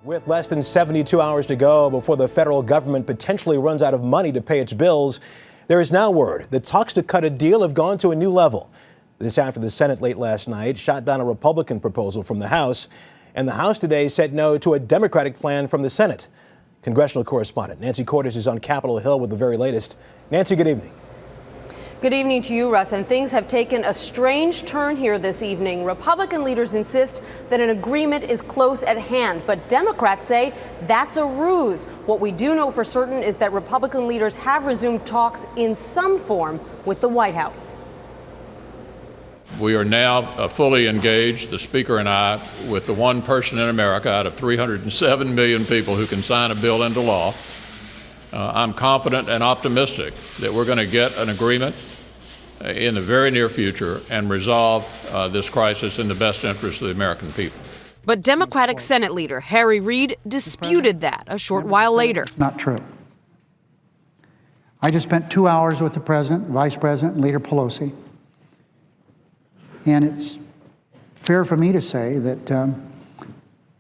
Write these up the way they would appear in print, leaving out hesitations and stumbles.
With less than 72 hours to go before the federal government potentially runs out of money to pay its bills, there is now word that talks to cut a deal have gone to a new level. This after the Senate late last night shot down a Republican proposal from the House, and the House today said no to a Democratic plan from the Senate. Congressional correspondent Nancy Cordes is on Capitol Hill with the very latest. Nancy, good evening. Good evening to you, Russ. And things have taken a strange turn here this evening. Republican leaders insist that an agreement is close at hand, but Democrats say that's a ruse. What we do know for certain is that Republican leaders have resumed talks in some form with the White House. We are now fully engaged, the Speaker and I, with the one person in America out of 307 million people who can sign a bill into law. I'm confident and optimistic that we're going to get an agreement in the very near future and resolve this crisis in the best interest of the American people. But Democratic Senate Leader Harry Reid disputed that a short while later. It's not true. I just spent 2 hours with the President, Vice President, and Leader Pelosi. And it's fair for me to say that the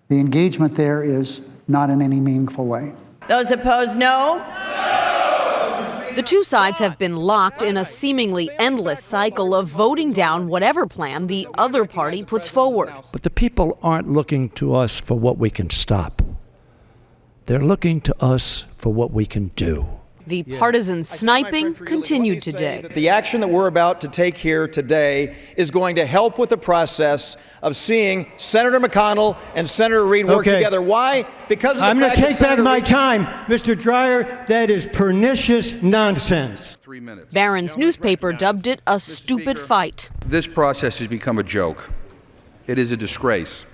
engagement there is not in any meaningful way. Those opposed, no. The two sides have been locked in a seemingly endless cycle of voting down whatever plan the other party puts forward. But the people aren't looking to us for what we can stop. They're looking to us for what we can do. The partisan sniping continued today. The action that we're about to take here today is going to help with the process of seeing Senator McConnell and Senator Reid work together. Why? Because of the I'm going to take back my Reid... time, Mr. Dreyer. That is pernicious nonsense. Barron's newspaper dubbed it a stupid fight. This process has become a joke. It is a disgrace.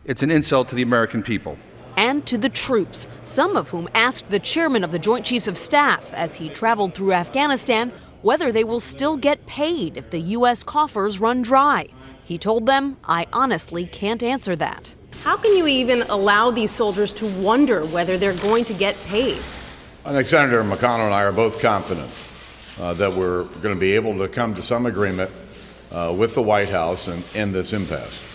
It's an insult to the American people. And to the troops, some of whom asked the chairman of the Joint Chiefs of Staff as he traveled through Afghanistan whether they will still get paid if the U.S. coffers run dry. He told them, "I honestly can't answer that." How can you even allow these soldiers to wonder whether they're going to get paid? I think Senator McConnell and I are both confident that we're going to be able to come to some agreement with the White House and end this impasse.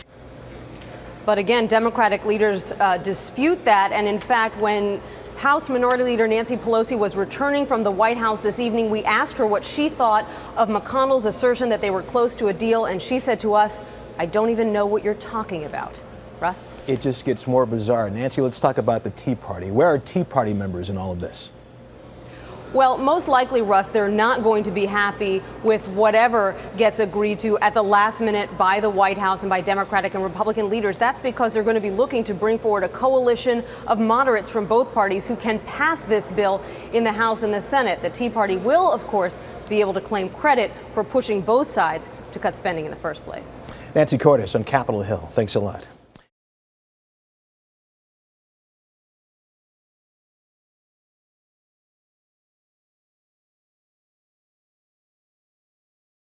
But again, Democratic leaders dispute that. And in fact, when House Minority Leader Nancy Pelosi was returning from the White House this evening, we asked her what she thought of McConnell's assertion that they were close to a deal. And she said to us, "I don't even know what you're talking about." Russ? It just gets more bizarre. Nancy, let's talk about the Tea Party. Where are Tea Party members in all of this? Well, most likely, Russ, they're not going to be happy with whatever gets agreed to at the last minute by the White House and by Democratic and Republican leaders. That's because they're going to be looking to bring forward a coalition of moderates from both parties who can pass this bill in the House and the Senate. The Tea Party will, of course, be able to claim credit for pushing both sides to cut spending in the first place. Nancy Cordes on Capitol Hill. Thanks a lot.